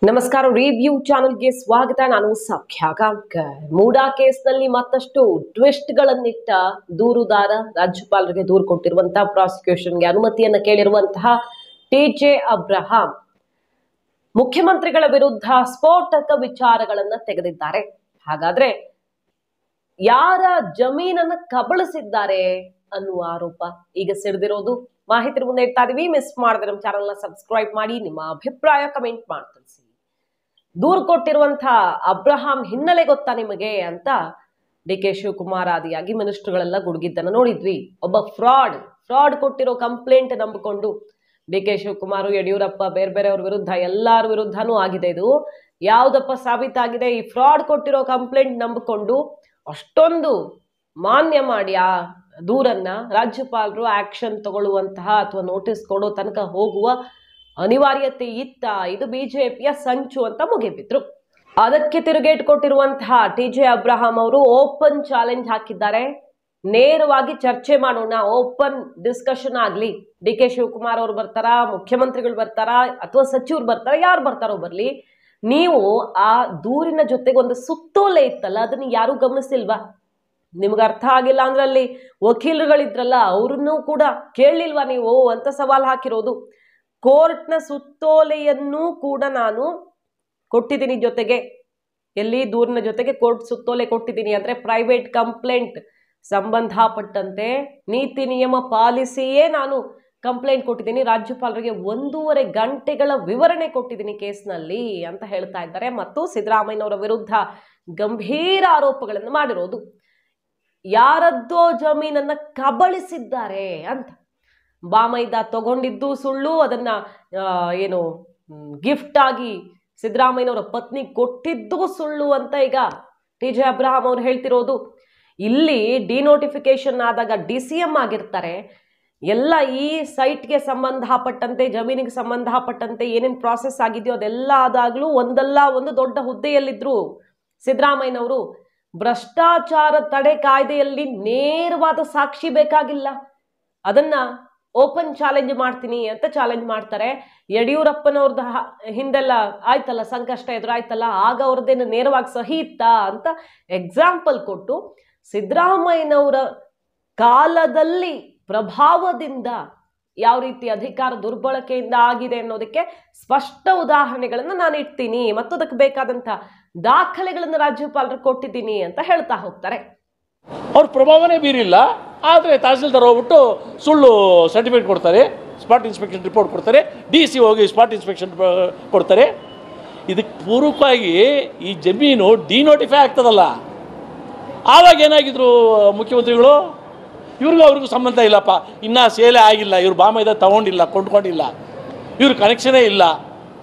ನಮಸ್ಕಾರ. ರಿವ್ಯೂ ಚಾನೆಲ್ಗೆ ಸ್ವಾಗತ. ನಾನು ಸೌಖ್ಯ ಗಾಂವ್ಕರ್. ಮೂಡಾ ಕೇಸ್ನಲ್ಲಿ ಮತ್ತಷ್ಟು ಟ್ವಿಸ್ಟ್ಗಳನ್ನಿಟ್ಟ ದೂರುದಾರ ರಾಜ್ಯಪಾಲರಿಗೆ ದೂರು ಕೊಟ್ಟಿರುವಂತಹ ಪ್ರಾಸಿಕ್ಯೂಷನ್ಗೆ ಅನುಮತಿಯನ್ನು ಕೇಳಿರುವಂತಹ ಟಿ.ಜೆ. ಅಬ್ರಹಾಂ ಮುಖ್ಯಮಂತ್ರಿಗಳ ವಿರುದ್ಧ ಸ್ಫೋಟಕ ವಿಚಾರಗಳನ್ನ ತೆಗೆದಿದ್ದಾರೆ. ಹಾಗಾದ್ರೆ ಯಾರ ಜಮೀನನ್ನ ಕಬಳಿಸಿದ್ದಾರೆ ಅನ್ನುವ ಆರೋಪ ಈಗ ಸಿಡಿದಿರೋದು. ಮಾಹಿತಿ ಮುಂದೆ ಇಡ್ತಾ ಇದೀವಿ. ಮಿಸ್ ಮಾಡಿದ್ರೆ ನಮ್ಮ ಚಾನೆಲ್ನ ಸಬ್ಸ್ಕ್ರೈಬ್ ಮಾಡಿ, ನಿಮ್ಮ ಅಭಿಪ್ರಾಯ ಕಮೆಂಟ್ ಮಾಡಿ ತಿಳಿಸಿ. ದೂರು ಕೊಟ್ಟಿರುವಂತಹ ಅಬ್ರಹಾಂ ಹಿನ್ನೆಲೆ ಗೊತ್ತಾ ನಿಮಗೆ ಅಂತ ಡಿ.ಕೆ. ಶಿವಕುಮಾರ್ ಆದಿಯಾಗಿ ಮಿನಿಸ್ಟರ್ಗಳೆಲ್ಲ ಗುಡುಗಿದ್ದನ್ನು ನೋಡಿದ್ವಿ. ಒಬ್ಬ ಫ್ರಾಡ್ ಕೊಟ್ಟಿರೋ ಕಂಪ್ಲೇಂಟ್ ನಂಬಿಕೊಂಡು ಡಿ.ಕೆ. ಶಿವಕುಮಾರ್, ಯಡಿಯೂರಪ್ಪ, ಬೇರೆ ಬೇರೆಯವ್ರ ವಿರುದ್ಧ ಎಲ್ಲಾರ ವಿರುದ್ಧನೂ ಆಗಿದೆ. ಇದು ಯಾವ್ದಪ್ಪ ಸಾಬೀತಾಗಿದೆ? ಈ ಫ್ರಾಡ್ ಕೊಟ್ಟಿರೋ ಕಂಪ್ಲೇಂಟ್ ನಂಬಿಕೊಂಡು ಅಷ್ಟೊಂದು ಮಾನ್ಯ ಮಾಡಿ ಆ ದೂರನ್ನ ರಾಜ್ಯಪಾಲರು ಆಕ್ಷನ್ ತಗೊಳ್ಳುವಂತಹ ಅಥವಾ ನೋಟಿಸ್ ಕೊಡೋ ತನಕ ಹೋಗುವ ಅನಿವಾರ್ಯತೆ ಇತ್ತ? ಇದು ಬಿಜೆಪಿಯ ಸಂಚು ಅಂತ ಮುಗಿಬಿದ್ರು. ಅದಕ್ಕೆ ತಿರುಗೇಟ್ ಕೊಟ್ಟಿರುವಂತಹ ಟಿ.ಜೆ. ಅಬ್ರಹಾಂ ಅವರು ಓಪನ್ ಚಾಲೆಂಜ್ ಹಾಕಿದ್ದಾರೆ. ನೇರವಾಗಿ ಚರ್ಚೆ ಮಾಡೋಣ, ಓಪನ್ ಡಿಸ್ಕಷನ್ ಆಗ್ಲಿ. ಡಿ.ಕೆ. ಶಿವಕುಮಾರ್ ಅವರು ಬರ್ತಾರಾ, ಮುಖ್ಯಮಂತ್ರಿಗಳು ಬರ್ತಾರಾ, ಅಥವಾ ಸಚಿವರು ಬರ್ತಾರಾ, ಯಾರು ಬರ್ತಾರೋ ಬರ್ಲಿ, ನೀವು ಆ ದೂರಿನ ಜೊತೆಗೆ ಒಂದು ಸುತ್ತೋಲೆ ಇತ್ತಲ್ಲ, ಅದನ್ನ ಯಾರು ಗಮನಿಸಿಲ್ವಾ? ನಿಮ್ಗೆ ಅರ್ಥ ಆಗಿಲ್ಲ ಅಂದ್ರೆ ಅಲ್ಲಿ ವಕೀಲರುಗಳಿದ್ರಲ್ಲ, ಅವ್ರನ್ನೂ ಕೂಡ ಕೇಳಲಿಲ್ವಾ ನೀವು ಅಂತ ಸವಾಲ್ ಹಾಕಿರೋದು. ಕೋರ್ಟ್ನ ಸುತ್ತೋಲೆಯನ್ನು ಕೂಡ ನಾನು ಕೊಟ್ಟಿದ್ದೀನಿ, ಜೊತೆಗೆ ಎಲ್ಲಿ ದೂರಿನ ಜೊತೆಗೆ ಕೋರ್ಟ್ ಸುತ್ತೋಲೆ ಕೊಟ್ಟಿದ್ದೀನಿ ಅಂದ್ರೆ ಪ್ರೈವೇಟ್ ಕಂಪ್ಲೇಂಟ್ ಸಂಬಂಧಪಟ್ಟಂತೆ ನೀತಿ ನಿಯಮ ಪಾಲಿಸಿಯೇ ನಾನು ಕಂಪ್ಲೇಂಟ್ ಕೊಟ್ಟಿದ್ದೀನಿ. ರಾಜ್ಯಪಾಲರಿಗೆ 1.5 ಗಂಟೆಗಳ ವಿವರಣೆ ಕೊಟ್ಟಿದ್ದೀನಿ ಕೇಸ್ನಲ್ಲಿ ಅಂತ ಹೇಳ್ತಾ ಇದ್ದಾರೆ. ಮತ್ತು ಸಿದ್ದರಾಮಯ್ಯನವರ ವಿರುದ್ಧ ಗಂಭೀರ ಆರೋಪಗಳನ್ನು ಮಾಡಿರೋದು. ಯಾರದ್ದೋ ಜಮೀನನ್ನ ಕಬಳಿಸಿದ್ದಾರೆ ಅಂತ. ಬಾಮೈದ ತಗೊಂಡಿದ್ದು ಸುಳ್ಳು, ಅದನ್ನ ಏನು ಗಿಫ್ಟ್ ಆಗಿ ಸಿದ್ದರಾಮಯ್ಯನವರ ಪತ್ನಿ ಕೊಟ್ಟಿದ್ದು ಸುಳ್ಳು ಅಂತ ಈಗ ಟಿ.ಜೆ. ಅಬ್ರಹಾಂ ಅವ್ರು ಹೇಳ್ತಿರೋದು. ಇಲ್ಲಿ ಡಿನೋಟಿಫಿಕೇಶನ್ ಆದಾಗ DCM ಆಗಿರ್ತಾರೆ. ಎಲ್ಲ ಈ ಸೈಟ್ಗೆ ಸಂಬಂಧಪಟ್ಟಂತೆ, ಜಮೀನಿಗೆ ಸಂಬಂಧಪಟ್ಟಂತೆ ಏನೇನು ಪ್ರಾಸೆಸ್ ಆಗಿದೆಯೋ ಅದೆಲ್ಲ ಆದಾಗ್ಲೂ ಒಂದಲ್ಲ ಒಂದು ದೊಡ್ಡ ಹುದ್ದೆಯಲ್ಲಿದ್ರು ಸಿದ್ದರಾಮಯ್ಯನವರು. ಭ್ರಷ್ಟಾಚಾರ ತಡೆ ಕಾಯ್ದೆಯಲ್ಲಿ ನೇರವಾದ ಸಾಕ್ಷಿ ಬೇಕಾಗಿಲ್ಲ, ಅದನ್ನ ಓಪನ್ ಚಾಲೆಂಜ್ ಮಾಡ್ತೀನಿ ಅಂತ ಚಾಲೆಂಜ್ ಮಾಡ್ತಾರೆ. ಯಡಿಯೂರಪ್ಪನವ್ರದ್ದು ಹಿಂದೆಲ್ಲ ಆಯ್ತಲ್ಲ, ಸಂಕಷ್ಟ ಎದುರಾಯ್ತಲ್ಲ, ಆಗ ಅವ್ರದ್ದೇನು ನೇರವಾಗಿ ಸಹಿ ಇತ್ತಾ ಅಂತ ಎಕ್ಸಾಂಪಲ್ ಕೊಟ್ಟು ಸಿದ್ದರಾಮಯ್ಯನವರ ಕಾಲದಲ್ಲಿ ಪ್ರಭಾವದಿಂದ ಯಾವ ರೀತಿ ಅಧಿಕಾರ ದುರ್ಬಳಕೆಯಿಂದ ಆಗಿದೆ ಅನ್ನೋದಕ್ಕೆ ಸ್ಪಷ್ಟ ಉದಾಹರಣೆಗಳನ್ನು ನಾನು ಇಡ್ತೀನಿ ಮತ್ತು ಅದಕ್ಕೆ ಬೇಕಾದಂಥ ದಾಖಲೆಗಳನ್ನು ರಾಜ್ಯಪಾಲರು ಕೊಟ್ಟಿದ್ದೀನಿ ಅಂತ ಹೇಳ್ತಾ ಹೋಗ್ತಾರೆ. ಅವ್ರ ಪ್ರಭಾವನೇ ಬೀರಿಲ್ಲ, ಆದರೆ ತಹಸೀಲ್ದಾರ್ ಹೋಗ್ಬಿಟ್ಟು ಸುಳ್ಳು ಸರ್ಟಿಫಿಕೇಟ್ ಕೊಡ್ತಾರೆ, ಸ್ಪಾಟ್ ಇನ್ಸ್ಪೆಕ್ಷನ್ ರಿಪೋರ್ಟ್ ಕೊಡ್ತಾರೆ, DC ಹೋಗಿ ಸ್ಪಾಟ್ ಇನ್ಸ್ಪೆಕ್ಷನ್ ಕೊಡ್ತಾರೆ. ಇದಕ್ಕೆ ಪೂರ್ವಕವಾಗಿ ಈ ಜಮೀನು ಡಿನೋಟಿಫೈ ಆಗ್ತದಲ್ಲ, ಆವಾಗ ಏನಾಗಿದ್ರು ಮುಖ್ಯಮಂತ್ರಿಗಳು, ಅವ್ರಿಗೂ ಸಂಬಂಧ ಇಲ್ಲಪ್ಪ, ಇನ್ನೂ ಸೇಲೆ ಆಗಿಲ್ಲ, ಇವ್ರು ಬಾಮೈದ ತಗೊಂಡಿಲ್ಲ, ಕೊಂಡ್ಕೊಂಡಿಲ್ಲ, ಇವ್ರ ಕನೆಕ್ಷನೇ ಇಲ್ಲ,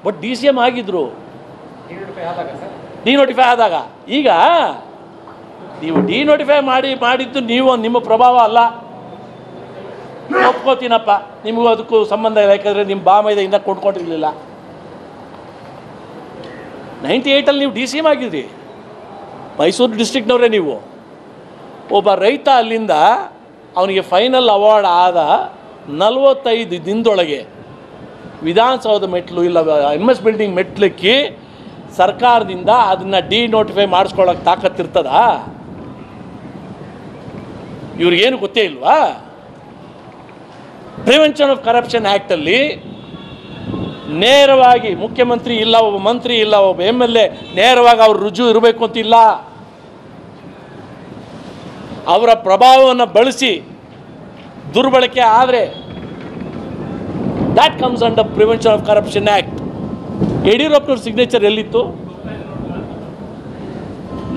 ಬಟ್ DCM ಆಗಿದ್ರು ಡಿನೋಟಿಫೈ ಆದಾಗ. ಈಗ ನೀವು ಡಿನೋಟಿಫೈ ಮಾಡಿದ್ದು ನೀವು, ನಿಮ್ಮ ಪ್ರಭಾವ ಅಲ್ಲ, ಒಪ್ಕೋತೀನಪ್ಪ, ನಿಮಗೂ ಅದಕ್ಕೂ ಸಂಬಂಧ ಇಲ್ಲ, ಯಾಕಂದರೆ ನಿಮ್ಮ ಬಾಮೈದ ಇನ್ನೂ ಕೊಂಡ್ಕೊಂಡಿರಲಿಲ್ಲ. 98 ನೀವು DCM ಆಗಿದ್ರಿ, ಮೈಸೂರು ಡಿಸ್ಟ್ರಿಕ್ಟ್ನವರೇ ನೀವು. ಒಬ್ಬ ರೈತ ಅಲ್ಲಿಂದ ಅವನಿಗೆ ಫೈನಲ್ ಅವಾರ್ಡ್ ಆದ 45 ದಿನದೊಳಗೆ ವಿಧಾನಸೌಧ ಮೆಟ್ಲು ಇಲ್ಲ MS ಬಿಲ್ಡಿಂಗ್ ಮೆಟ್ಲಕ್ಕಿ ಸರ್ಕಾರದಿಂದ ಅದನ್ನು ಡಿನೋಟಿಫೈ ಮಾಡಿಸ್ಕೊಳ್ಳೋಕೆ ತಾಕತ್ತಿರ್ತದ? ಇವ್ರಿಗೇನು ಗೊತ್ತೇ ಇಲ್ವಾ? ಪ್ರಿವೆನ್ಷನ್ ಆಫ್ ಕರಪ್ಷನ್ ಆ್ಯಕ್ಟಲ್ಲಿ ನೇರವಾಗಿ ಮುಖ್ಯಮಂತ್ರಿ ಇಲ್ಲ, ಒಬ್ಬ ಮಂತ್ರಿ ಇಲ್ಲ, ಒಬ್ಬ MLA ನೇರವಾಗಿ ಅವ್ರ ರುಜು ಇರಬೇಕು ಅಂತಿಲ್ಲ. ಅವರ ಪ್ರಭಾವವನ್ನು ಬಳಸಿ ದುರ್ಬಳಕೆ ಆದರೆ that comes under prevention of corruption act. ಯಡಿಯೂರಪ್ಪನವ್ರ ಸಿಗ್ನೇಚರ್ ಎಲ್ಲಿತ್ತು?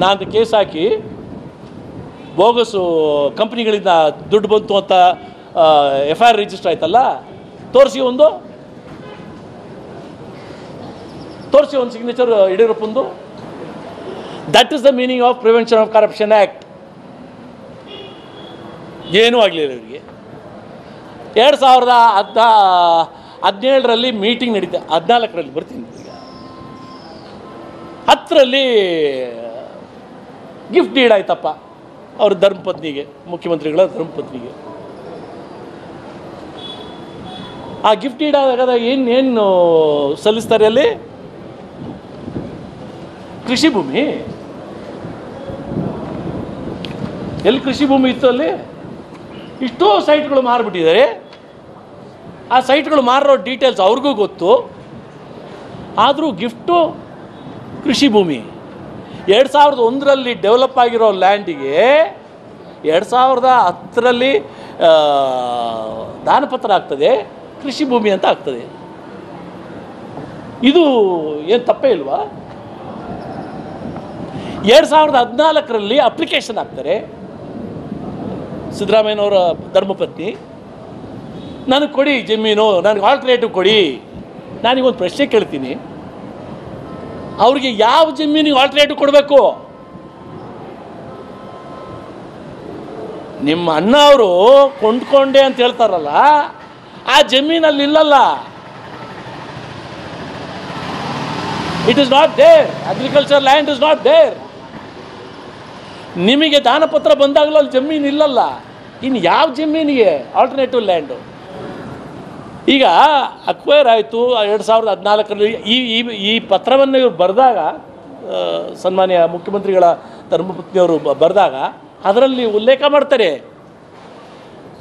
ನಾನು ಕೇಸ್ ಹಾಕಿ ಬೋಗಸು ಕಂಪ್ನಿಗಳಿಂದ ದುಡ್ಡು ಬಂತು ಅಂತ FIR ರಿಜಿಸ್ಟರ್ ಆಯ್ತಲ್ಲ, ತೋರಿಸಿ ಒಂದು ಸಿಗ್ನೇಚರ್ ಯಡಿಯೂರಪ್ಪಂದು. That is the meaning of prevention of corruption act. ಏನೂ ಆಗಲಿಲ್ಲ ಇವರಿಗೆ. 2017ರಲ್ಲಿ ಮೀಟಿಂಗ್ ನಡೀತಾ, 14ರಲ್ಲಿ ಬರ್ತೀನಿ, ಈಗ 10ರಲ್ಲಿ ಗಿಫ್ಟ್ ಡೀಡ್ ಆಯ್ತಪ್ಪ ಅವ್ರ ಧರ್ಮಪತ್ನಿಗೆ, ಮುಖ್ಯಮಂತ್ರಿಗಳ ಧರ್ಮಪತ್ನಿಗೆ. ಆ ಗಿಫ್ಟ್ ಡೀಡ್ ಆದಾಗ ಏನು ಸಲ್ಲಿಸ್ತಾರೆ ಅಲ್ಲಿ? ಕೃಷಿ ಭೂಮಿ ಎಲ್ಲಿ ಕೃಷಿ ಭೂಮಿ ಇತ್ತು ಅಲ್ಲಿ? ಇಷ್ಟೋ ಸೈಟ್ಗಳು ಮಾರಿಬಿಟ್ಟಿದ್ದಾರೆ. ಆ ಸೈಟ್ಗಳು ಮಾರೋ ಡೀಟೇಲ್ಸ್ ಅವ್ರಿಗೂ ಗೊತ್ತು. ಆದರೂ ಗಿಫ್ಟು ಕೃಷಿ ಭೂಮಿ. 2001ರಲ್ಲಿ ಡೆವಲಪ್ ಆಗಿರೋ ಲ್ಯಾಂಡಿಗೆ 2010ರಲ್ಲಿ ದಾನಪತ್ರ ಆಗ್ತದೆ, ಕೃಷಿ ಭೂಮಿ ಅಂತ ಆಗ್ತದೆ. ಇದು ಏನು ತಪ್ಪೇ ಇಲ್ವಾ? 2014ರಲ್ಲಿ ಅಪ್ಲಿಕೇಶನ್ ಹಾಕ್ತಾರೆ. ಸಿದ್ದರಾಮಯ್ಯನವರ ಧರ್ಮಪತ್ನಿ, ನನಗೆ ಕೊಡಿ ಜಮೀನು, ನನಗೆ ಆಲ್ಟರ್ನೇಟಿವ್ ಕೊಡಿ. ನಾನೀಗೊಂದು ಪ್ರಶ್ನೆ ಕೇಳ್ತೀನಿ, ಅವ್ರಿಗೆ ಯಾವ ಜಮೀನಿಗೆ ಆಲ್ಟರ್ನೇಟಿವ್ ಕೊಡಬೇಕು? ನಿಮ್ಮ ಅಣ್ಣ ಅವರು ಕೊಂಡ್ಕೊಂಡೆ ಅಂತ ಹೇಳ್ತಾರಲ್ಲ, ಆ ಜಮೀನಲ್ಲಿ ಇಲ್ಲಲ್ಲ. It is not there. Agriculture land is not there. ನಿಮಗೆ ದಾನಪತ್ರ ಬಂದಾಗಲೂ ಅಲ್ಲಿ ಜಮೀನು ಇಲ್ಲಲ್ಲ. ಇನ್ನು ಯಾವ ಜಮೀನಿಗೆ ಆಲ್ಟರ್ನೇಟಿವ್ ಲ್ಯಾಂಡು? ಈಗ ಅಕ್ವೈರ್ ಆಯಿತು 2014ರಲ್ಲಿ. ಈ ಪತ್ರವನ್ನು ಇವರು ಬರೆದಾಗ, ಸನ್ಮಾನ್ಯ ಮುಖ್ಯಮಂತ್ರಿಗಳ ಧರ್ಮಪತ್ನಿಯವರು ಬರೆದಾಗ ಅದರಲ್ಲಿ ಉಲ್ಲೇಖ ಮಾಡ್ತಾರೆ,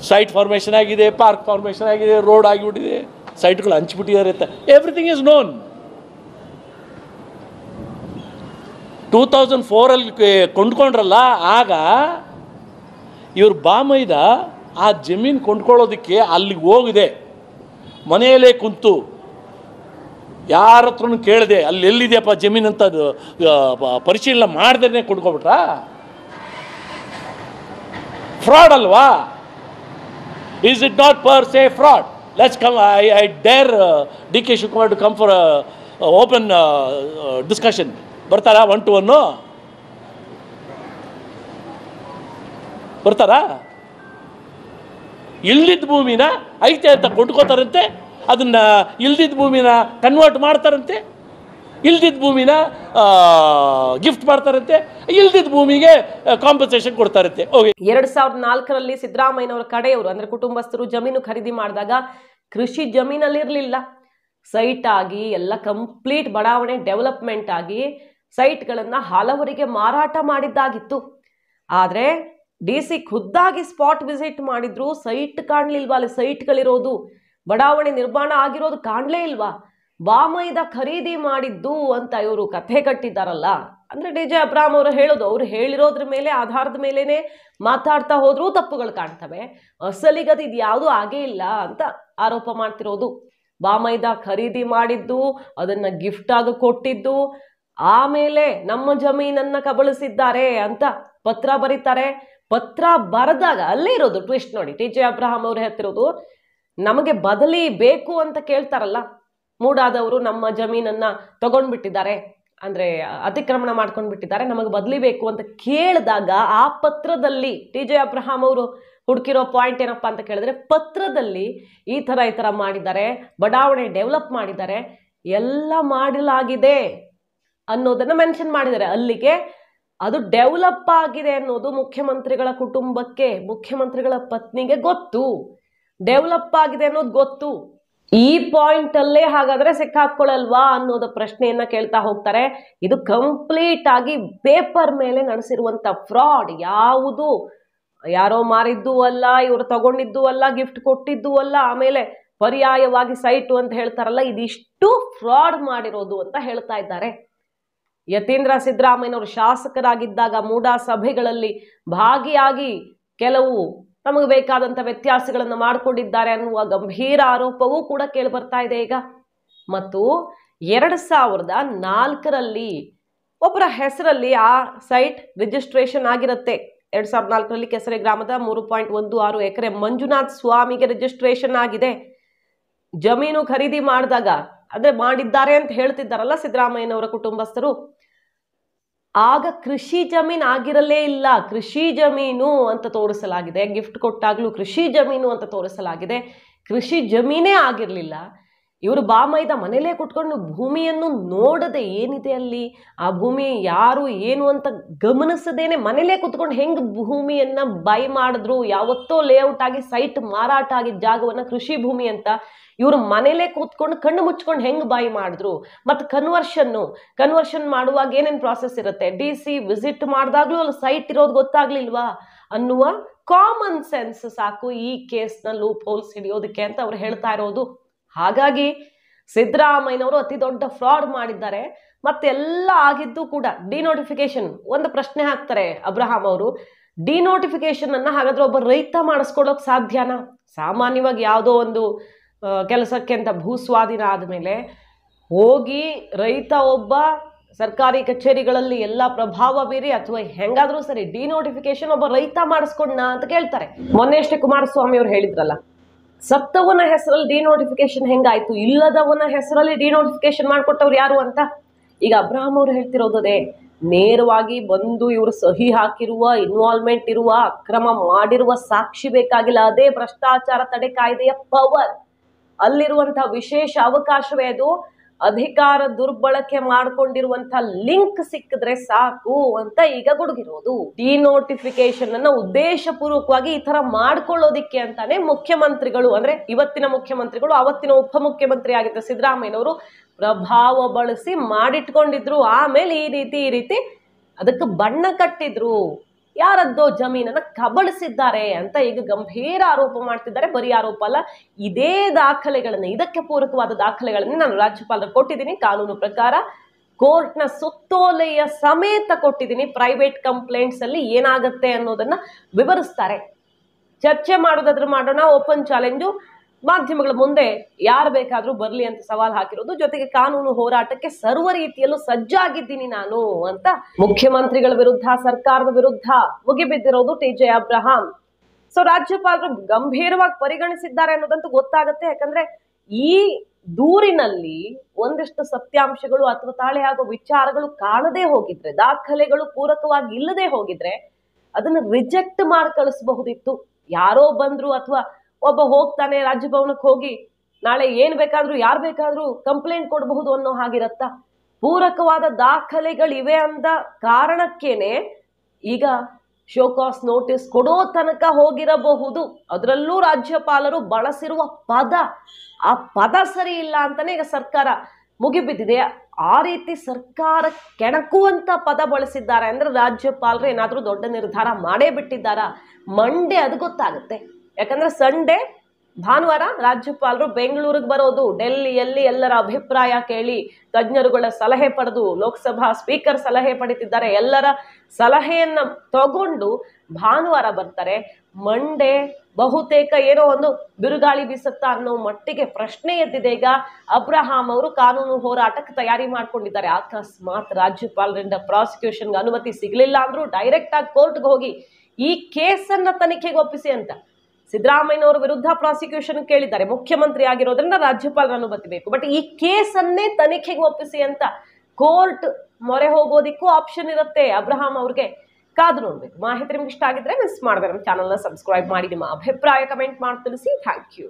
ಸೈಟ್ ಫಾರ್ಮೇಷನ್ ಆಗಿದೆ, ಪಾರ್ಕ್ ಫಾರ್ಮೇಷನ್ ಆಗಿದೆ, ರೋಡ್ ಆಗಿಬಿಟ್ಟಿದೆ, ಸೈಟ್ಗಳು ಹಂಚಿಬಿಟ್ಟಿದ್ದಾರೆ ಅಂತ. Everything is known. 2004ರಲ್ಲಿ ಕೊಂಡ್ಕೊಂಡ್ರಲ್ಲ, ಆಗ ಇವರು ಬಾಮೈದ ಆ ಜಮೀನು ಕೊಂಡ್ಕೊಳ್ಳೋದಕ್ಕೆ ಅಲ್ಲಿಗೆ ಹೋಗಿದೆ. ಮನೆಯಲ್ಲೇ ಕುಂತು ಯಾರ ಹತ್ರನೂ ಕೇಳಿದೆ, ಅಲ್ಲಿ ಎಲ್ಲಿದೆಯಪ್ಪ ಜಮೀನು ಅಂತ ಪರಿಶೀಲನೆ ಮಾಡ್ದೇ ಕೊಂಡ್ಕೊಬಿಟ್ರಾ? ಫ್ರಾಡ್ ಅಲ್ವಾ? Is it not per se fraud? Let's come. I dare D K Shivakumar to come for open discussion. ಬರ್ತಾರಾ? 1 to 1 ಬರ್ತಾರಾ? ಇಲ್ದಿದ್ದ ಭೂಮಿನ ಐತೆ ಅಂತ ಕೊಂಡ್ಕೋತಾರಂತೆ, ಅದನ್ನು ಇಲ್ದಿದ್ದ ಭೂಮಿನ ಕನ್ವರ್ಟ್ ಮಾಡ್ತಾರಂತೆ, ಇಲ್ದಿದ್ದ ಭೂಮಿನ ಗಿಫ್ಟ್ ಮಾಡ್ತಾರಂತೆ, ಇಲ್ದಿದ್ದ ಭೂಮಿಗೆ ಕಾಂಪನ್ಸೇಷನ್ ಕೊಡ್ತಾರಂತೆ. ಓಕೆ. 2004ರಲ್ಲಿ ಸಿದ್ದರಾಮಯ್ಯನವರ ಕಡೆಯವರು ಅಂದರೆ ಕುಟುಂಬಸ್ಥರು ಜಮೀನು ಖರೀದಿ ಮಾಡಿದಾಗ ಕೃಷಿ ಜಮೀನಲ್ಲಿರಲಿಲ್ಲ. ಸೈಟ್ ಆಗಿ ಎಲ್ಲ ಕಂಪ್ಲೀಟ್ ಬಡಾವಣೆ ಡೆವಲಪ್ಮೆಂಟ್ ಆಗಿ ಸೈಟ್ಗಳನ್ನು ಹಲವರಿಗೆ ಮಾರಾಟ ಮಾಡಿದ್ದಾಗಿತ್ತು. ಆದರೆ DC ಖುದ್ದಾಗಿ ಸ್ಪಾಟ್ ವಿಸಿಟ್ ಮಾಡಿದ್ರು, ಸೈಟ್ ಕಾಣಲಿಲ್ವಾ? ಅಲ್ಲಿ ಸೈಟ್ಗಳಿರೋದು, ಬಡಾವಣೆ ನಿರ್ಮಾಣ ಆಗಿರೋದು ಕಾಣಲೇ ಇಲ್ವಾ? ಬಾಮೈದ ಖರೀದಿ ಮಾಡಿದ್ದು ಅಂತ ಇವರು ಕಥೆ ಕಟ್ಟಿದ್ದಾರಲ್ಲ. ಅಂದರೆ DJ ಅಬ್ರಾಮ್ ಅವರು ಹೇಳೋದು, ಅವರು ಹೇಳಿರೋದ್ರ ಮೇಲೆ ಆಧಾರದ ಮೇಲೇನೆ ಮಾತಾಡ್ತಾ ಹೋದ್ರೂ ತಪ್ಪುಗಳು ಕಾಣ್ತವೆ. ಅಸಲಿಗದು ಇದು ಯಾವುದೂ ಆಗೇ ಇಲ್ಲ ಅಂತ ಆರೋಪ ಮಾಡ್ತಿರೋದು. ಬಾಮೈದ ಖರೀದಿ ಮಾಡಿದ್ದು, ಅದನ್ನು ಗಿಫ್ಟ್ ಆಗಿ ಕೊಟ್ಟಿದ್ದು, ಆಮೇಲೆ ನಮ್ಮ ಜಮೀನನ್ನ ಕಬಳಿಸಿದ್ದಾರೆ ಅಂತ ಪತ್ರ ಬರೀತಾರೆ. ಪತ್ರ ಬರೆದಾಗ ಅಲ್ಲೇ ಇರೋದು ಟ್ವಿಸ್ಟ್ ನೋಡಿ. DJ ಅಬ್ರಹಾಂ ಅವರು ಹೇಳ್ತಿರೋದು, ನಮಗೆ ಬದಲಿ ಬೇಕು ಅಂತ ಕೇಳ್ತಾರಲ್ಲ, ಮೂಡಾದವರು ನಮ್ಮ ಜಮೀನನ್ನ ತಗೊಂಡ್ಬಿಟ್ಟಿದ್ದಾರೆ, ಅಂದ್ರೆ ಅತಿಕ್ರಮಣ ಮಾಡ್ಕೊಂಡು ಬಿಟ್ಟಿದ್ದಾರೆ, ನಮಗೆ ಬದಲಿ ಬೇಕು ಅಂತ ಕೇಳಿದಾಗ ಆ ಪತ್ರದಲ್ಲಿ DJ ಅಬ್ರಹಾಂ ಅವರು ಹುಡುಕಿರೋ ಪಾಯಿಂಟ್ ಏನಪ್ಪಾ ಅಂತ ಕೇಳಿದ್ರೆ, ಪತ್ರದಲ್ಲಿ ಈ ತರ ಮಾಡಿದ್ದಾರೆ, ಬಡಾವಣೆ ಡೆವಲಪ್ ಮಾಡಿದ್ದಾರೆ, ಎಲ್ಲ ಮಾಡಲಾಗಿದೆ ಅನ್ನೋದನ್ನ ಮೆನ್ಷನ್ ಮಾಡಿದ್ದಾರೆ. ಅಲ್ಲಿಗೆ ಅದು ಡೆವಲಪ್ ಆಗಿದೆ ಅನ್ನೋದು ಮುಖ್ಯಮಂತ್ರಿಗಳ ಕುಟುಂಬಕ್ಕೆ, ಮುಖ್ಯಮಂತ್ರಿಗಳ ಪತ್ನಿಗೆ ಗೊತ್ತು. ಡೆವಲಪ್ ಆಗಿದೆ ಅನ್ನೋದು ಗೊತ್ತು. ಈ ಪಾಯಿಂಟ್ ಅಲ್ಲೇ ಹಾಗಾದ್ರೆ ಸಿಕ್ಕಾಕೊಳ್ಳಲ್ವಾ ಅನ್ನೋದ ಪ್ರಶ್ನೆಯನ್ನ ಕೇಳ್ತಾ ಹೋಗ್ತಾರೆ. ಇದು ಕಂಪ್ಲೀಟ್ ಆಗಿ ಪೇಪರ್ ಮೇಲೆ ನಡೆಸಿರುವಂತ ಫ್ರಾಡ್. ಯಾವುದು ಯಾರೋ ಮಾರಿದ್ದು ಅಲ್ಲ, ಇವರು ತಗೊಂಡಿದ್ದು ಅಲ್ಲ, ಗಿಫ್ಟ್ ಕೊಟ್ಟಿದ್ದು ಅಲ್ಲ, ಆಮೇಲೆ ಪರ್ಯಾಯವಾಗಿ ಸೈಟು ಅಂತ ಹೇಳ್ತಾರಲ್ಲ, ಇದಿಷ್ಟು ಫ್ರಾಡ್ ಮಾಡಿರೋದು ಅಂತ ಹೇಳ್ತಾ ಇದ್ದಾರೆ. ಯತೀಂದ್ರ ಸಿದ್ದರಾಮಯ್ಯನವರು ಶಾಸಕರಾಗಿದ್ದಾಗ ಮೂಡಾ ಸಭೆಗಳಲ್ಲಿ ಭಾಗಿಯಾಗಿ ಕೆಲವು ನಮಗೆ ಬೇಕಾದಂಥ ವ್ಯತ್ಯಾಸಗಳನ್ನು ಮಾಡಿಕೊಂಡಿದ್ದಾರೆ ಅನ್ನುವ ಗಂಭೀರ ಆರೋಪವೂ ಕೂಡ ಕೇಳಿ ಬರ್ತಾ ಇದೆ ಈಗ. ಮತ್ತು 2004ರಲ್ಲಿ ಒಬ್ಬರ ಹೆಸರಲ್ಲಿ ಆ ಸೈಟ್ ರಿಜಿಸ್ಟ್ರೇಷನ್ ಆಗಿರುತ್ತೆ. 2004ರಲ್ಲಿ ಕೆಸರೆ ಗ್ರಾಮದ 3.16 ಎಕರೆ ಮಂಜುನಾಥ್ ಸ್ವಾಮಿಗೆ ರಿಜಿಸ್ಟ್ರೇಷನ್ ಆಗಿದೆ. ಜಮೀನು ಖರೀದಿ ಮಾಡಿದಾಗ, ಅಂದ್ರೆ ಮಾಡಿದ್ದಾರೆ ಅಂತ ಹೇಳ್ತಿದ್ದಾರಲ್ಲ ಸಿದ್ದರಾಮಯ್ಯನವರ ಕುಟುಂಬಸ್ಥರು, ಆಗ ಕೃಷಿ ಜಮೀನು ಆಗಿರಲೇ ಇಲ್ಲ, ಕೃಷಿ ಜಮೀನು ಅಂತ ತೋರಿಸಲಾಗಿದೆ. ಗಿಫ್ಟ್ ಕೊಟ್ಟಾಗ್ಲೂ ಕೃಷಿ ಜಮೀನು ಅಂತ ತೋರಿಸಲಾಗಿದೆ, ಕೃಷಿ ಜಮೀನೇ ಆಗಿರಲಿಲ್ಲ. ಇವರು ಬಾಮೈದ ಮನೇಲೇ ಕುತ್ಕೊಂಡು ಭೂಮಿಯನ್ನು ನೋಡದೆ ಏನಿದೆ ಅಲ್ಲಿ ಆ ಭೂಮಿ ಯಾರು ಏನು ಅಂತ ಗಮನಿಸದೇನೆ ಮನೇಲೇ ಕುತ್ಕೊಂಡು ಹೆಂಗ್ ಭೂಮಿಯನ್ನ ಬೈ ಮಾಡಿದ್ರು, ಯಾವತ್ತೋ ಲೇಔಟ್ ಆಗಿ ಸೈಟ್ ಮಾರಾಟ ಆಗಿದ್ದ ಜಾಗವನ್ನ ಕೃಷಿ ಭೂಮಿ ಅಂತ ಇವರು ಮನೇಲೇ ಕೂತ್ಕೊಂಡು ಕಣ್ಣು ಮುಚ್ಕೊಂಡು ಹೆಂಗ್ ಬಾಯಿ ಮಾಡಿದ್ರು. ಮತ್ತು ಕನ್ವರ್ಷನ್ ಮಾಡುವಾಗ ಏನೇನು ಪ್ರಾಸೆಸ್ ಇರುತ್ತೆ, DC ವಿಸಿಟ್ ಮಾಡಿದಾಗ್ಲೂ ಅಲ್ಲಿ ಸೈಟ್ ಇರೋದು ಗೊತ್ತಾಗ್ಲಿಲ್ವಾ ಅನ್ನುವ ಕಾಮನ್ ಸೆನ್ಸ್ ಸಾಕು ಈ ಕೇಸ್ನ ಲೂಪ್ ಹೋಲ್ಸ್ ಹಿಡಿಯೋದಕ್ಕೆ ಅಂತ ಅವ್ರು ಹೇಳ್ತಾ ಇರೋದು. ಹಾಗಾಗಿ ಸಿದ್ದರಾಮಯ್ಯನವರು ಅತಿ ದೊಡ್ಡ ಫ್ರಾಡ್ ಮಾಡಿದ್ದಾರೆ. ಮತ್ತೆಲ್ಲ ಆಗಿದ್ದು ಕೂಡ ಡಿನೋಟಿಫಿಕೇಶನ್. ಒಂದು ಪ್ರಶ್ನೆ ಹಾಕ್ತಾರೆ ಅಬ್ರಹಾಂ ಅವರು, ಡಿನೋಟಿಫಿಕೇಶನ್ ಅನ್ನ ಹಾಗಾದ್ರೆ ಒಬ್ಬ ರೈತ ಮಾಡಿಸ್ಕೊಳ್ಳೋಕೆ ಸಾಧ್ಯನಾ? ಸಾಮಾನ್ಯವಾಗಿ ಯಾವುದೋ ಒಂದು ಕೆಲಸಕ್ಕೆ ಅಂತ ಭೂಸ್ವಾಧೀನ ಆದಮೇಲೆ ಹೋಗಿ ರೈತ ಒಬ್ಬ ಸರ್ಕಾರಿ ಕಚೇರಿಗಳಲ್ಲಿ ಎಲ್ಲ ಪ್ರಭಾವ ಬೀರಿ ಅಥವಾ ಹೆಂಗಾದ್ರೂ ಸರಿ ಡಿನೋಟಿಫಿಕೇಶನ್ ಒಬ್ಬ ರೈತ ಮಾಡಿಸ್ಕೊಂಡ ಅಂತ ಕೇಳ್ತಾರೆ. ಮೊನ್ನೆ ಅಷ್ಟೇ ಕುಮಾರಸ್ವಾಮಿ ಅವರು ಹೇಳಿದ್ರಲ್ಲ, ಸತ್ತವನ ಹೆಸರಲ್ಲಿ ಡಿನೋಟಿಫಿಕೇಶನ್ ಹೆಂಗಾಯ್ತು, ಇಲ್ಲದವನ ಹೆಸರಲ್ಲಿ ಡಿನೋಟಿಫಿಕೇಶನ್ ಮಾಡ್ಕೊಟ್ಟವ್ರು ಯಾರು ಅಂತ. ಈಗ ಅಬ್ರಹಾಂ ಅವರು ಹೇಳ್ತಿರೋದೇ ನೇರವಾಗಿ ಬಂದು ಇವರು ಸಹಿ ಹಾಕಿರುವ, ಇನ್ವಾಲ್ವ್ಮೆಂಟ್ ಇರುವ, ಅಕ್ರಮ ಮಾಡಿರುವ ಸಾಕ್ಷಿ ಬೇಕಾಗಿಲ್ಲ. ಅದೇ ಭ್ರಷ್ಟಾಚಾರ ತಡೆ ಕಾಯ್ದೆಯ ಪವರ್, ಅಲ್ಲಿರುವಂತಹ ವಿಶೇಷ ಅವಕಾಶವೇ ಅದು. ಅಧಿಕಾರ ದುರ್ಬಳಕೆ ಮಾಡ್ಕೊಂಡಿರುವಂತಹ ಲಿಂಕ್ ಸಿಕ್ಕಿದ್ರೆ ಸಾಕು ಅಂತ ಈಗ ಗುಡುಗಿರೋದು. ಡಿನೋಟಿಫಿಕೇಶನ್ ಅನ್ನ ಉದ್ದೇಶಪೂರ್ವಕವಾಗಿ ಈ ತರ ಮಾಡ್ಕೊಳ್ಳೋದಿಕ್ಕೆ ಅಂತಾನೆ ಮುಖ್ಯಮಂತ್ರಿಗಳು, ಅಂದ್ರೆ ಇವತ್ತಿನ ಮುಖ್ಯಮಂತ್ರಿಗಳು ಅವತ್ತಿನ ಉಪಮುಖ್ಯಮಂತ್ರಿ ಆಗಿದ್ದ ಸಿದ್ದರಾಮಯ್ಯನವರು ಪ್ರಭಾವ ಬಳಸಿ ಮಾಡಿಟ್ಕೊಂಡಿದ್ರು. ಆಮೇಲೆ ಈ ರೀತಿ ಅದಕ್ಕೆ ಬಣ್ಣ ಕಟ್ಟಿದ್ರು. ಯಾರದ್ದೋ ಜಮೀನನ್ನ ಕಬಳಿಸಿದ್ದಾರೆ ಅಂತ ಈಗ ಗಂಭೀರ ಆರೋಪ ಮಾಡ್ತಿದ್ದಾರೆ. ಬರೀ ಆರೋಪ ಅಲ್ಲ, ಇದೇ ದಾಖಲೆಗಳನ್ನ, ಇದಕ್ಕೆ ಪೂರಕವಾದ ದಾಖಲೆಗಳನ್ನ ನಾನು ರಾಜ್ಯಪಾಲರು ಕೊಟ್ಟಿದ್ದೀನಿ. ಕಾನೂನು ಪ್ರಕಾರ ಕೋರ್ಟ್ನ ಸುತ್ತೋಲೆಯ ಸಮೇತ ಕೊಟ್ಟಿದ್ದೀನಿ. ಪ್ರೈವೇಟ್ ಕಂಪ್ಲೇಂಟ್ಸ್ ಅಲ್ಲಿ ಏನಾಗುತ್ತೆ ಅನ್ನೋದನ್ನ ವಿವರಿಸ್ತಾರೆ. ಚರ್ಚೆ ಮಾಡೋದಾದ್ರೂ ಮಾಡೋಣ. ಓಪನ್ ಚಾಲೆಂಜು, ಮಾಧ್ಯಮಗಳ ಮುಂದೆ ಯಾರು ಬೇಕಾದ್ರೂ ಬರ್ಲಿ ಅಂತ ಸವಾಲ್ ಹಾಕಿರೋದು. ಜೊತೆಗೆ ಕಾನೂನು ಹೋರಾಟಕ್ಕೆ ಸರ್ವ ರೀತಿಯಲ್ಲೂ ಸಜ್ಜಾಗಿದ್ದೀನಿ ನಾನು ಅಂತ ಮುಖ್ಯಮಂತ್ರಿಗಳ ವಿರುದ್ಧ, ಸರ್ಕಾರದ ವಿರುದ್ಧ ಮುಗಿಬಿದ್ದಿರೋದು TJ ಅಬ್ರಹಾಂ. ಸೊ ರಾಜ್ಯಪಾಲರು ಗಂಭೀರವಾಗಿ ಪರಿಗಣಿಸಿದ್ದಾರೆ ಅನ್ನೋದಂತೂ ಗೊತ್ತಾಗುತ್ತೆ. ಯಾಕಂದ್ರೆ ಈ ದೂರಿನಲ್ಲಿ ಒಂದಿಷ್ಟು ಸತ್ಯಾಂಶಗಳು ಅಥವಾ ತಾಳೆ ಆಗೋ ವಿಚಾರಗಳು ಕಾಣದೇ ಹೋಗಿದ್ರೆ, ದಾಖಲೆಗಳು ಪೂರಕವಾಗಿ ಇಲ್ಲದೆ ಹೋಗಿದ್ರೆ ಅದನ್ನ ರಿಜೆಕ್ಟ್ ಮಾಡಿ ಕಳಿಸಬಹುದಿತ್ತು. ಯಾರೋ ಬಂದ್ರು ಅಥವಾ ಒಬ್ಬ ಹೋಗ್ತಾನೆ ರಾಜಭವನಕ್ಕೆ ಹೋಗಿ ನಾಳೆ ಏನ್ ಬೇಕಾದ್ರೂ ಯಾರು ಬೇಕಾದ್ರೂ ಕಂಪ್ಲೇಂಟ್ ಕೊಡಬಹುದು ಅನ್ನೋ ಹಾಗಿರತ್ತ. ಪೂರಕವಾದ ದಾಖಲೆಗಳಿವೆ ಅಂದ ಕಾರಣಕ್ಕೇನೆ ಈಗ ಶೋಕಾಸ್ ನೋಟಿಸ್ ಕೊಡೋ ತನಕ ಹೋಗಿರಬಹುದು. ಅದರಲ್ಲೂ ರಾಜ್ಯಪಾಲರು ಬಳಸಿರುವ ಪದ, ಆ ಪದ ಸರಿ ಇಲ್ಲ ಅಂತಾನೆ ಈಗ ಸರ್ಕಾರ ಮುಗಿಬಿದ್ದಿದೆ. ಆ ರೀತಿ ಸರ್ಕಾರ ಕೆಣಕುವಂತ ಪದ ಬಳಸಿದ್ದಾರೆ ಅಂದ್ರೆ ರಾಜ್ಯಪಾಲರು ಏನಾದ್ರೂ ದೊಡ್ಡ ನಿರ್ಧಾರ ಮಾಡೇ ಬಿಟ್ಟಿದ್ದಾರ ಮಂಡೇ ಅದು ಗೊತ್ತಾಗುತ್ತೆ. ಯಾಕಂದ್ರೆ ಸಂಡೇ ಭಾನುವಾರ ರಾಜ್ಯಪಾಲರು ಬೆಂಗಳೂರಿಗೆ ಬರೋದು, ಡೆಲ್ಲಿಯಲ್ಲಿ ಎಲ್ಲರ ಅಭಿಪ್ರಾಯ ಕೇಳಿ ತಜ್ಞರುಗಳ ಸಲಹೆ ಪಡೆದು, ಲೋಕಸಭಾ ಸ್ಪೀಕರ್ ಸಲಹೆ ಪಡಿತಿದ್ದಾರೆ, ಎಲ್ಲರ ಸಲಹೆಯನ್ನ ತಗೊಂಡು ಭಾನುವಾರ ಬರ್ತಾರೆ. ಮಂಡೇ ಬಹುತೇಕ ಏನೋ ಒಂದು ಬಿರುಗಾಳಿ ಬೀಸುತ್ತಾ ಅನ್ನೋ ಮಟ್ಟಿಗೆ ಪ್ರಶ್ನೆ ಎದ್ದಿದೆ. ಈಗ ಅಬ್ರಹಾಂ ಅವರು ಕಾನೂನು ಹೋರಾಟಕ್ಕೆ ತಯಾರಿ ಮಾಡ್ಕೊಂಡಿದ್ದಾರೆ. ಅಕಸ್ಮಾತ್ ರಾಜ್ಯಪಾಲರಿಂದ ಪ್ರಾಸಿಕ್ಯೂಷನ್ಗೆ ಅನುಮತಿ ಸಿಗಲಿಲ್ಲ ಅಂದ್ರೂ ಡೈರೆಕ್ಟ್ ಆಗಿ ಕೋರ್ಟ್ಗೆ ಹೋಗಿ ಈ ಕೇಸನ್ನ ತನಿಖೆಗೆ ಒಪ್ಪಿಸಿ ಅಂತ ಸಿದ್ದರಾಮಯ್ಯನವರ ವಿರುದ್ಧ ಪ್ರಾಸಿಕ್ಯೂಷನ್ ಕೇಳಿದ್ದಾರೆ. ಮುಖ್ಯಮಂತ್ರಿ ಆಗಿರೋದ್ರಿಂದ ರಾಜ್ಯಪಾಲರ ಅನುಮತಿ ಬೇಕು, ಬಟ್ ಈ ಕೇಸನ್ನೇ ತನಿಖೆಗೆ ಒಪ್ಪಿಸಿ ಅಂತ ಕೋರ್ಟ್ ಮೊರೆ ಹೋಗೋದಿಕ್ಕೂ ಆಪ್ಷನ್ ಇರುತ್ತೆ ಅಬ್ರಹಾಂ ಅವ್ರಿಗೆ. ಕಾದು ನೋಡ್ಬೇಕು. ಮಾಹಿತಿ ನಿಮ್ಗೆ ಇಷ್ಟ ಆಗಿದ್ರೆ ಮಿಸ್ ಮಾಡಬೇಡಿ. ನಮ್ಮ ಚಾನಲ್ನ ಸಬ್ಸ್ಕ್ರೈಬ್ ಮಾಡಿ, ನಿಮ್ಮ ಅಭಿಪ್ರಾಯ ಕಮೆಂಟ್ ಮಾಡಿ ತಿಳಿಸಿ. Thank you.